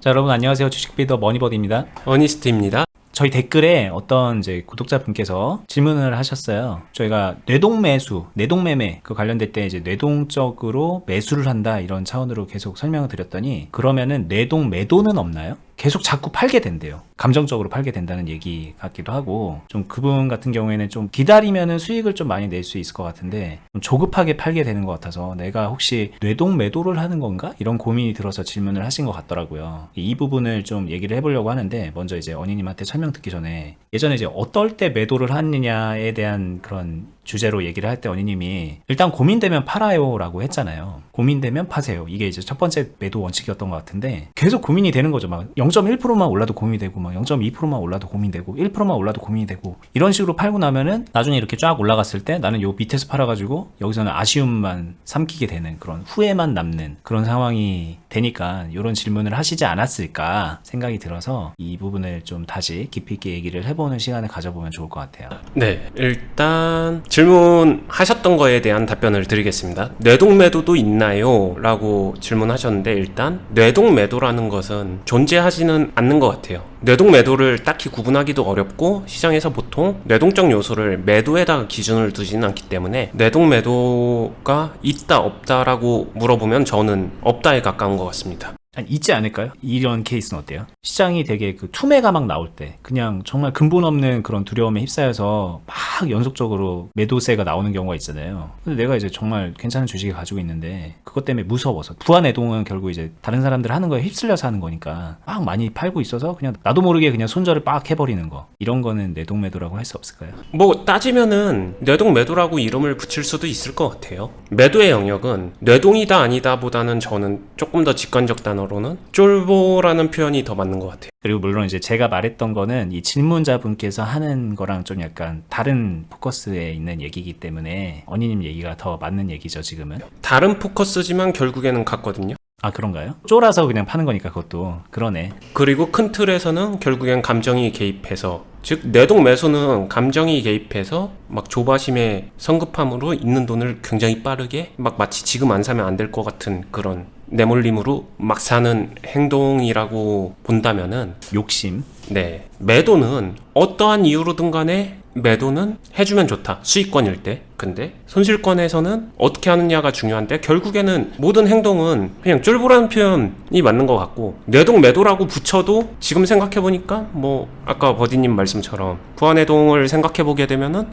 자, 여러분 안녕하세요. 주식비더 머니버드입니다. 어니스트입니다. 저희 댓글에 어떤 이제 구독자분께서 질문을 하셨어요. 저희가 뇌동매수, 뇌동매매 그 관련될 때 이제 뇌동적으로 매수를 한다 이런 차원으로 계속 설명을 드렸더니 그러면은 뇌동매도는 없나요? 계속 자꾸 팔게 된대요. 감정적으로 팔게 된다는 얘기 같기도 하고, 좀 그분 같은 경우에는 좀 기다리면은 수익을 좀 많이 낼 수 있을 것 같은데 좀 조급하게 팔게 되는 것 같아서 내가 혹시 뇌동 매도를 하는 건가? 이런 고민이 들어서 질문을 하신 것 같더라고요. 이 부분을 좀 얘기를 해보려고 하는데, 먼저 이제 언니님한테 설명 듣기 전에 예전에 이제 어떨 때 매도를 하느냐에 대한 그런 주제로 얘기를 할 때 언니님이 일단 고민되면 팔아요 라고 했잖아요. 고민되면 파세요. 이게 이제 첫 번째 매도 원칙이었던 것 같은데 계속 고민이 되는 거죠. 막 0.1%만 올라도 고민이 되고 막 0.2%만 올라도 고민되고 1%만 올라도 고민이 되고 이런 식으로 팔고 나면은 나중에 이렇게 쫙 올라갔을 때 나는 요 밑에서 팔아가지고 여기서는 아쉬움만 삼키게 되는 그런 후회만 남는 그런 상황이 되니까 이런 질문을 하시지 않았을까 생각이 들어서 이 부분을 좀 다시 깊이 있게 얘기를 해보는 시간을 가져보면 좋을 것 같아요. 네, 일단 질문하셨던 거에 대한 답변을 드리겠습니다. 뇌동매도도 있나요? 라고 질문하셨는데, 일단 뇌동매도라는 것은 존재하지는 않는 것 같아요. 뇌동매도를 딱히 구분하기도 어렵고 시장에서 보통 뇌동적 요소를 매도에다가 기준을 두지는 않기 때문에 뇌동매도가 있다 없다라고 물어보면 저는 없다에 가까운 것 같습니다. 아니, 있지 않을까요? 이런 케이스는 어때요? 시장이 되게 그 투매가 막 나올 때 그냥 정말 근본 없는 그런 두려움에 휩싸여서 막 연속적으로 매도세가 나오는 경우가 있잖아요. 근데 내가 이제 정말 괜찮은 주식을 가지고 있는데 그것 때문에 무서워서 부안해동은 결국 이제 다른 사람들 하는 거에 휩쓸려서 하는 거니까 막 많이 팔고 있어서 그냥 나도 모르게 그냥 손절을 빡 해버리는 거, 이런 거는 뇌동매도라고 할 수 없을까요? 뭐 따지면은 뇌동매도라고 이름을 붙일 수도 있을 것 같아요. 매도의 영역은 뇌동이다 아니다 보다는 저는 조금 더 직관적 단어로는 쫄보라는 표현이 더 맞는 것 같아요. 그리고 물론 이제 제가 말했던 거는 이 질문자분께서 하는 거랑 좀 약간 다른 포커스에 있는 얘기이기 때문에 언니님 얘기가 더 맞는 얘기죠, 지금은. 다른 포커스지만 결국에는 같거든요. 아, 그런가요? 쫄아서 그냥 파는 거니까 그것도 그러네. 그리고 큰 틀에서는 결국엔 감정이 개입해서, 즉 뇌동 매수는 감정이 개입해서 막 조바심에 성급함으로 있는 돈을 굉장히 빠르게 막 마치 지금 안 사면 안 될 것 같은 그런 내몰림으로 막 사는 행동이라고 본다면은, 욕심. 네, 매도는 어떠한 이유로든 간에 매도는 해주면 좋다, 수익권일 때. 근데 손실권에서는 어떻게 하느냐가 중요한데, 결국에는 모든 행동은 그냥 쫄보라는 표현이 맞는 것 같고, 뇌동 매도라고 붙여도 지금 생각해보니까 뭐 아까 버디님 말씀처럼 부안해동을 생각해보게 되면은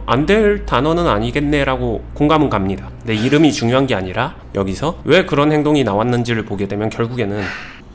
안 될 단어는 아니겠네 라고 공감은 갑니다. 내 이름이 중요한 게 아니라 여기서 왜 그런 행동이 나왔는지를 보게 되면 결국에는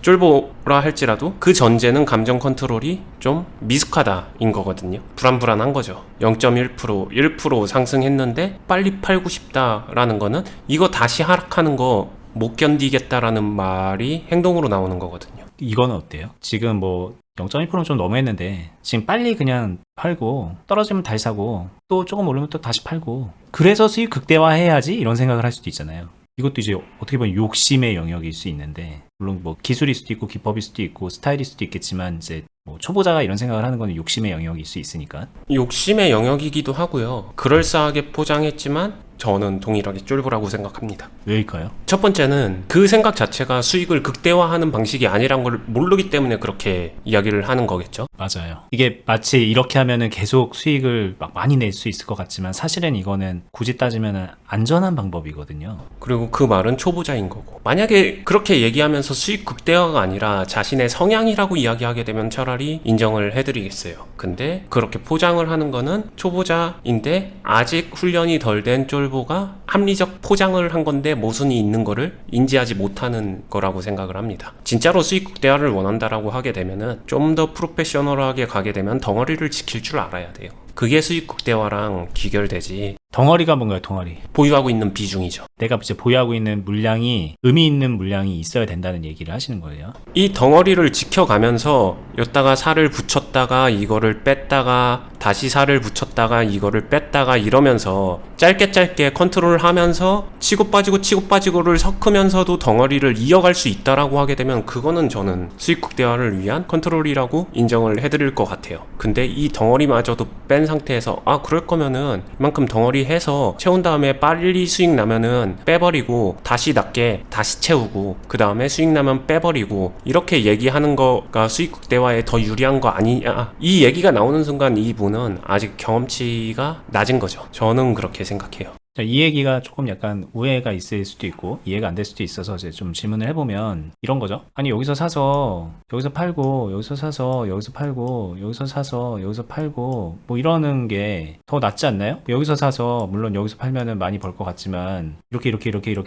쫄보라 할지라도 그 전제는 감정 컨트롤이 좀 미숙하다인 거거든요. 불안불안한 거죠. 0.1%, 1% 상승했는데 빨리 팔고 싶다라는 거는 이거 다시 하락하는 거 못 견디겠다라는 말이 행동으로 나오는 거거든요. 이거는 어때요? 지금 뭐 0.1%는 좀 너무했는데 지금 빨리 그냥 팔고 떨어지면 다시 사고 또 조금 오르면 또 다시 팔고 그래서 수익 극대화해야지, 이런 생각을 할 수도 있잖아요. 이것도 이제 어떻게 보면 욕심의 영역일 수 있는데, 물론 뭐 기술일 수도 있고 기법일 수도 있고 스타일일 수도 있겠지만 이제 뭐 초보자가 이런 생각을 하는 건 욕심의 영역일 수 있으니까. 욕심의 영역이기도 하고요. 그럴싸하게 포장했지만 저는 동일하게 쫄보라고 생각합니다. 왜일까요? 첫 번째는 그 생각 자체가 수익을 극대화하는 방식이 아니란 걸 모르기 때문에 그렇게 이야기를 하는 거겠죠. 맞아요. 이게 마치 이렇게 하면은 계속 수익을 막 많이 낼 수 있을 것 같지만 사실은 이거는 굳이 따지면은 안전한 방법이거든요. 그리고 그 말은 초보자인 거고, 만약에 그렇게 얘기하면서 수익 극대화가 아니라 자신의 성향이라고 이야기하게 되면 차라리 인정을 해드리겠어요. 근데 그렇게 포장을 하는 거는 초보자인데 아직 훈련이 덜 된 쫄보가 합리적 포장을 한 건데 모순이 있는 거를 인지하지 못하는 거라고 생각을 합니다. 진짜로 수익 극대화를 원한다라고 하게 되면은 좀 더 프로페셔널하게 가게 되면 덩어리를 지킬 줄 알아야 돼요. 그게 수익 극대화랑 귀결되지. 덩어리가 뭔가요, 덩어리? 보유하고 있는 비중이죠. 내가 이제 보유하고 있는 물량이 의미 있는 물량이 있어야 된다는 얘기를 하시는 거예요. 이 덩어리를 지켜가면서 여기다가 살을 붙였다가 이거를 뺐다가 다시 살을 붙였다가 이거를 뺐다가 이러면서 짧게 컨트롤하면서 치고 빠지고를 섞으면서도 덩어리를 이어갈 수 있다라고 하게 되면 그거는 저는 수익 극대화를 위한 컨트롤이라고 인정을 해드릴 것 같아요. 근데 이 덩어리마저도 뺀 상태에서 그럴 거면은 이만큼 덩어리 해서 채운 다음에 빨리 수익 나면은 빼버리고 다시 낮게 다시 채우고 그 다음에 수익 나면 빼버리고 이렇게 얘기하는 거가 수익 극대화에 더 유리한 거 아니냐, 이 얘기가 나오는 순간 이분은 아직 경험치가 낮은 거죠. 저는 그렇게 생각해요. 자, 이 얘기가 조금 약간 오해가 있을 수도 있고 이해가 안 될 수도 있어서 이제 좀 질문을 해보면 이런 거죠. 아니 여기서 사서 여기서 팔고 여기서 사서 여기서 팔고 여기서 사서 여기서 팔고 뭐 이러는 게 더 낫지 않나요? 여기서 사서 물론 여기서 팔면은 많이 벌 것 같지만 이렇게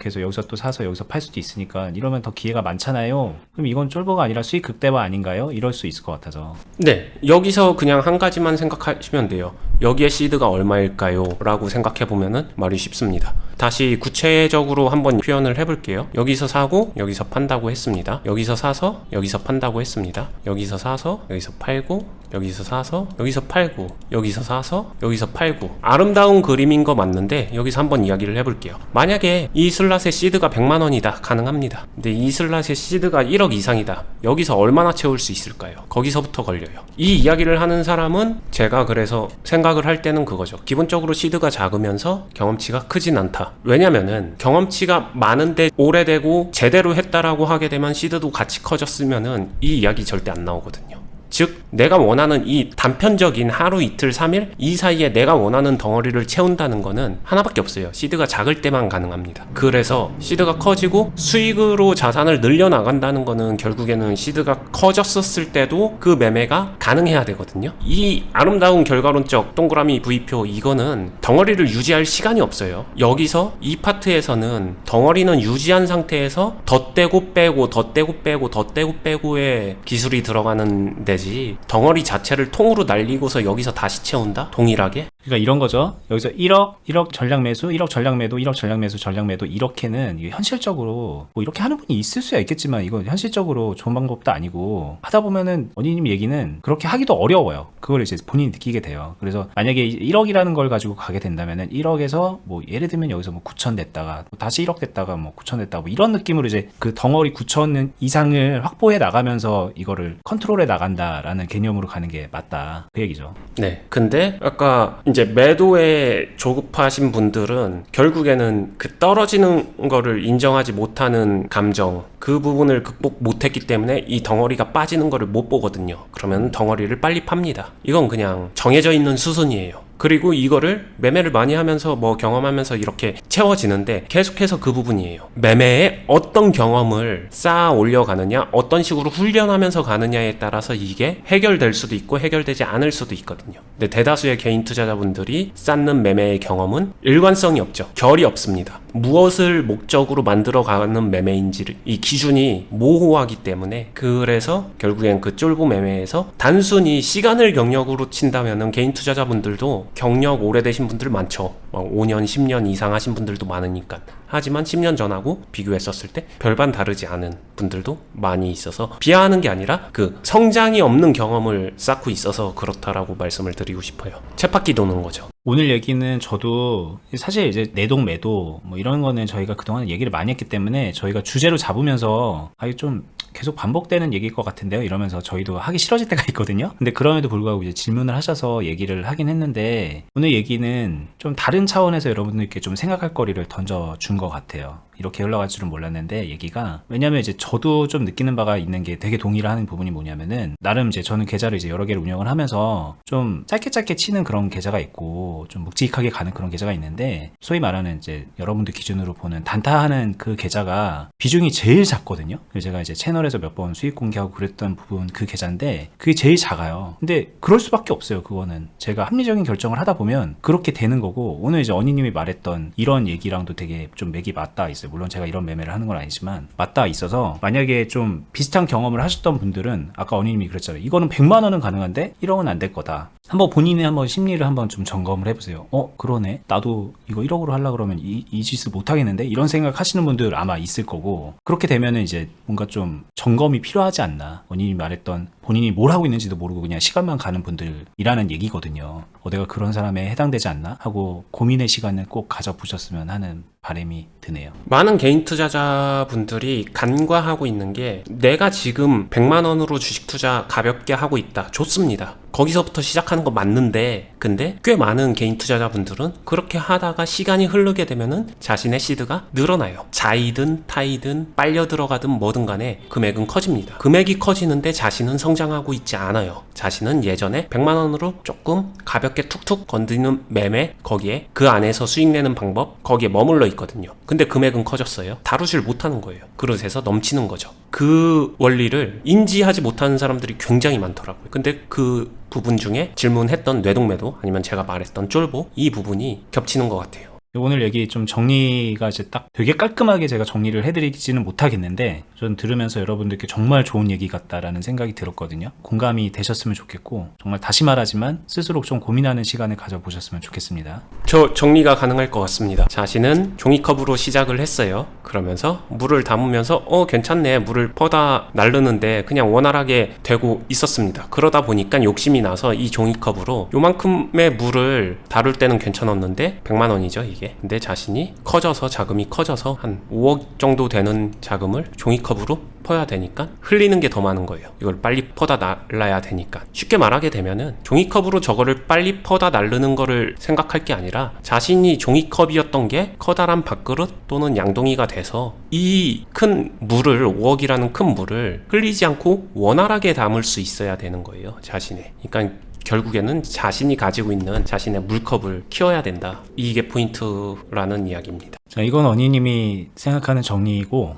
해서 여기서 또 사서 여기서 팔 수도 있으니까 이러면 더 기회가 많잖아요. 그럼 이건 쫄보가 아니라 수익 극대화 아닌가요? 이럴 수 있을 것 같아서. 네, 여기서 그냥 한 가지만 생각하시면 돼요. 여기에 시드가 얼마일까요? 라고 생각해보면은 말이 쉽습니다. 다시 구체적으로 한번 표현을 해볼게요. 여기서 사고 여기서 판다고 했습니다. 여기서 사서 여기서 판다고 했습니다. 여기서 사서 여기서 팔고 여기서 사서 여기서 팔고 여기서 사서 여기서 팔고 아름다운 그림인 거 맞는데 여기서 한번 이야기를 해볼게요. 만약에 이 슬롯의 시드가 100만원이다. 가능합니다. 근데 이 슬롯의 시드가 1억 이상이다. 여기서 얼마나 채울 수 있을까요? 거기서부터 걸려요. 이 이야기를 하는 사람은 제가 그래서 생각을 할 때는 그거죠. 기본적으로 시드가 작으면서 경험치가 크진 않다. 왜냐면은 경험치가 많은데 오래되고 제대로 했다라고 하게 되면 시드도 같이 커졌으면은 이 이야기 절대 안 나오거든요. 즉 내가 원하는 이 단편적인 하루 이틀 3일 이 사이에 내가 원하는 덩어리를 채운다는 거는 하나밖에 없어요. 시드가 작을 때만 가능합니다. 그래서 시드가 커지고 수익으로 자산을 늘려나간다는 거는 결국에는 시드가 커졌었을 때도 그 매매가 가능해야 되거든요. 이 아름다운 결과론적 동그라미 V표, 이거는 덩어리를 유지할 시간이 없어요. 여기서 이 파트에서는 덩어리는 유지한 상태에서 덧대고 빼고 덧대고 빼고 덧대고 빼고의 기술이 들어가는 데지, 덩어리 자체를 통으로 날리고서 여기서 다시 채운다? 동일하게? 그러니까 이런 거죠. 여기서 1억 전략 매수, 1억 전략 매도, 1억 전략 매수, 전략 매도 이렇게는 이게 현실적으로 뭐 이렇게 하는 분이 있을 수야 있겠지만 이건 현실적으로 좋은 방법도 아니고 하다 보면은 원희님 얘기는 그렇게 하기도 어려워요. 그걸 이제 본인이 느끼게 돼요. 그래서 만약에 1억이라는 걸 가지고 가게 된다면은 1억에서 뭐 예를 들면 여기서 뭐 9천 됐다가 뭐 다시 1억 됐다가 뭐 9천 됐다가 뭐 이런 느낌으로 이제 그 덩어리 9천 이상을 확보해 나가면서 이거를 컨트롤해 나간다라는 개념으로 가는 게 맞다. 그 얘기죠. 네. 근데 아까 이제 매도에 조급하신 분들은 결국에는 그 떨어지는 거를 인정하지 못하는 감정, 그 부분을 극복 못했기 때문에 이 덩어리가 빠지는 거를 못 보거든요. 그러면 덩어리를 빨리 팝니다. 이건 그냥 정해져 있는 수순이에요. 그리고 이거를 매매를 많이 하면서 뭐 경험하면서 이렇게 채워지는데 계속해서 그 부분이에요. 매매에 어떤 경험을 쌓아 올려가느냐, 어떤 식으로 훈련하면서 가느냐에 따라서 이게 해결될 수도 있고 해결되지 않을 수도 있거든요. 근데 대다수의 개인 투자자분들이 쌓는 매매의 경험은 일관성이 없죠. 결이 없습니다. 무엇을 목적으로 만들어가는 매매인지 이 기준이 모호하기 때문에, 그래서 결국엔 그 쫄보 매매에서 단순히 시간을 경력으로 친다면은 개인 투자자분들도 경력 오래되신 분들 많죠. 5년, 10년 이상 하신 분들도 많으니까. 하지만 10년 전하고 비교했었을 때 별반 다르지 않은 분들도 많이 있어서 비하하는 게 아니라 그 성장이 없는 경험을 쌓고 있어서 그렇다라고 말씀을 드리고 싶어요. 쳇바퀴 도는 거죠. 오늘 얘기는 저도 사실 이제 내동 매도 뭐 이런 거는 저희가 그동안 얘기를 많이 했기 때문에 저희가 주제로 잡으면서 이게 좀 계속 반복되는 얘기일 것 같은데요 이러면서 저희도 하기 싫어질 때가 있거든요. 근데 그럼에도 불구하고 이제 질문을 하셔서 얘기를 하긴 했는데 오늘 얘기는 좀 다른 차원에서 여러분들께 좀 생각할 거리를 던져준 것 같아요. 이렇게 흘러갈 줄은 몰랐는데 얘기가, 왜냐면 이제 저도 좀 느끼는 바가 있는 게 되게 동의를 하는 부분이 뭐냐면은 나름 이제 저는 계좌를 이제 여러 개를 운영을 하면서 좀 짧게 치는 그런 계좌가 있고 좀 묵직하게 가는 그런 계좌가 있는데, 소위 말하는 이제 여러분들 기준으로 보는 단타하는 그 계좌가 비중이 제일 작거든요. 제가 이제 채널에서 몇 번 수익 공개하고 그랬던 부분 그 계좌인데 그게 제일 작아요. 근데 그럴 수밖에 없어요. 그거는 제가 합리적인 결정을 하다 보면 그렇게 되는 거고, 오늘 이제 언니님이 말했던 이런 얘기랑도 되게 좀 맥이 맞닿아 있어요. 물론 제가 이런 매매를 하는 건 아니지만 맞닿아 있어서 만약에 좀 비슷한 경험을 하셨던 분들은 아까 언니님이 그랬잖아요. 이거는 100만 원은 가능한데 1억은 안 될 거다. 한번 본인이 한번 심리를 한번 좀 점검을 해보세요. 그러네. 나도 이거 1억으로 하려고 그러면 이 짓을 못 하겠는데? 이런 생각 하시는 분들 아마 있을 거고, 그렇게 되면은 이제 뭔가 좀 점검이 필요하지 않나. 언니님이 말했던 본인이 뭘 하고 있는지도 모르고 그냥 시간만 가는 분들이라는 얘기거든요. 내가 그런 사람에 해당되지 않나 하고 고민의 시간을 꼭 가져보셨으면 하는 바람이 드네요. 많은 개인 투자자분들이 간과하고 있는 게 내가 지금 100만 원으로 주식 투자 가볍게 하고 있다. 좋습니다. 거기서부터 시작하는 거 맞는데 근데 꽤 많은 개인 투자자분들은 그렇게 하다가 시간이 흐르게 되면은 자신의 시드가 늘어나요. 자이든 타이든 빨려 들어가든 뭐든 간에 금액은 커집니다. 금액이 커지는데 자신은 성장하고 있지 않아요. 자신은 예전에 100만 원으로 조금 가볍게 툭툭 건드리는 매매 거기에 그 안에서 수익 내는 방법 거기에 머물러 있거든요. 근데 금액은 커졌어요. 다루질 못하는 거예요. 그릇에서 넘치는 거죠. 그 원리를 인지하지 못하는 사람들이 굉장히 많더라고요. 근데 그 부분 중에 질문했던 뇌동매도 아니면 제가 말했던 쫄보 이 부분이 겹치는 것 같아요. 오늘 얘기 좀 정리가 이제 딱 되게 깔끔하게 제가 정리를 해드리지는 못하겠는데 전 들으면서 여러분들께 정말 좋은 얘기 같다라는 생각이 들었거든요. 공감이 되셨으면 좋겠고 정말 다시 말하지만 스스로 좀 고민하는 시간을 가져보셨으면 좋겠습니다. 저 정리가 가능할 것 같습니다. 자신은 종이컵으로 시작을 했어요. 그러면서 물을 담으면서 괜찮네. 물을 퍼다 나르는데 그냥 원활하게 되고 있었습니다. 그러다 보니까 욕심이 나서 이 종이컵으로 요만큼의 물을 다룰 때는 괜찮았는데 100만 원이죠 이게. 근데 자신이 커져서 자금이 커져서 한 5억 정도 되는 자금을 종이컵으로 퍼야 되니까 흘리는 게 더 많은 거예요. 이걸 빨리 퍼다 날라야 되니까. 쉽게 말하게 되면은 종이컵으로 저거를 빨리 퍼다 날르는 거를 생각할 게 아니라 자신이 종이컵이었던 게 커다란 밥그릇 또는 양동이가 돼서 이 큰 물을 5억이라는 큰 물을 흘리지 않고 원활하게 담을 수 있어야 되는 거예요. 자신의. 그러니까 결국에는 자신이 가지고 있는 자신의 물컵을 키워야 된다. 이게 포인트라는 이야기입니다. 자, 이건 언니님이 생각하는 정리이고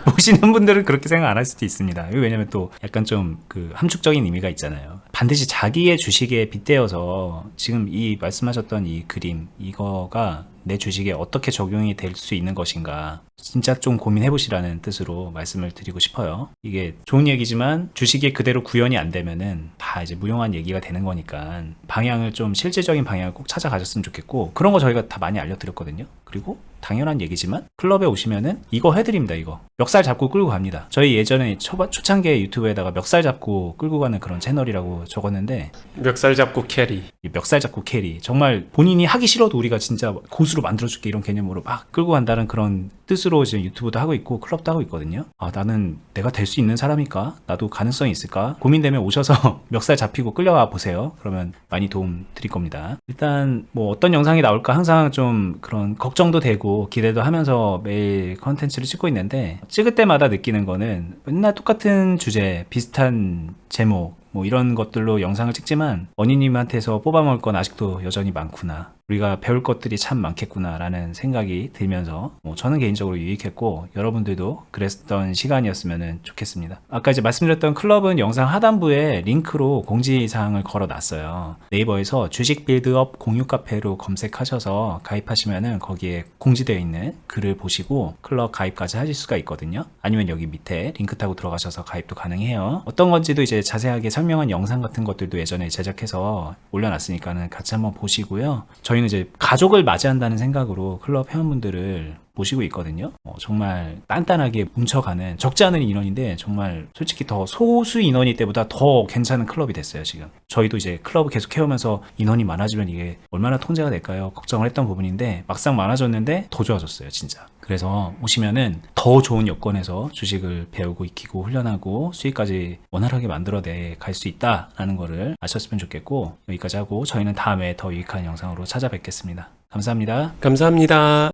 보시는 분들은 그렇게 생각 안 할 수도 있습니다. 왜냐면 또 약간 좀 그 함축적인 의미가 있잖아요. 반드시 자기의 주식에 빗대어서 지금 이 말씀하셨던 이 그림 이거가 내 주식에 어떻게 적용이 될 수 있는 것인가 진짜 좀 고민해보시라는 뜻으로 말씀을 드리고 싶어요. 이게 좋은 얘기지만 주식이 그대로 구현이 안 되면은 다 이제 무용한 얘기가 되는 거니까 방향을 좀 실질적인 방향을 꼭 찾아가셨으면 좋겠고 그런 거 저희가 다 많이 알려드렸거든요. 그리고 당연한 얘기지만 클럽에 오시면은 이거 해드립니다. 이거 멱살 잡고 끌고 갑니다. 저희 예전에 초창기에 유튜브에다가 멱살 잡고 끌고 가는 그런 채널이라고 적었는데 멱살 잡고 캐리. 이 멱살 잡고 캐리 정말 본인이 하기 싫어도 우리가 진짜 고수로 만들어줄게 이런 개념으로 막 끌고 간다는 그런 뜻으로 지금 유튜브도 하고 있고 클럽도 하고 있거든요. 나는 내가 될 수 있는 사람일까? 나도 가능성이 있을까? 고민되면 오셔서 멱살 잡히고 끌려와 보세요. 그러면 많이 도움 드릴 겁니다. 일단 뭐 어떤 영상이 나올까 항상 좀 그런 걱정도 되고 기대도 하면서 매일 컨텐츠를 찍고 있는데 찍을 때마다 느끼는 거는 맨날 똑같은 주제 비슷한 제목 뭐 이런 것들로 영상을 찍지만 언니님한테서 뽑아먹을 건 아직도 여전히 많구나. 우리가 배울 것들이 참 많겠구나 라는 생각이 들면서 저는 개인적으로 유익했고 여러분들도 그랬던 시간이었으면 좋겠습니다. 아까 이제 말씀드렸던 클럽은 영상 하단부에 링크로 공지사항을 걸어놨어요. 네이버에서 주식 빌드업 공유 카페로 검색하셔서 가입하시면은 거기에 공지되어 있는 글을 보시고 클럽 가입까지 하실 수가 있거든요. 아니면 여기 밑에 링크 타고 들어가셔서 가입도 가능해요. 어떤 건지도 이제 자세하게 설명한 영상 같은 것들도 예전에 제작해서 올려놨으니까는 같이 한번 보시고요. 저희는 이제 가족을 맞이한다는 생각으로 클럽 회원분들을 모시고 있거든요. 정말 단단하게 뭉쳐가는 적지 않은 인원인데 정말 솔직히 더 소수 인원일 때보다 더 괜찮은 클럽이 됐어요. 지금 저희도 이제 클럽을 계속 해오면서 인원이 많아지면 이게 얼마나 통제가 될까요? 걱정을 했던 부분인데 막상 많아졌는데 더 좋아졌어요. 진짜. 그래서 오시면은 더 좋은 여건에서 주식을 배우고 익히고 훈련하고 수익까지 원활하게 만들어내 갈 수 있다라는 거를 아셨으면 좋겠고 여기까지 하고 저희는 다음에 더 유익한 영상으로 찾아뵙겠습니다. 감사합니다. 감사합니다.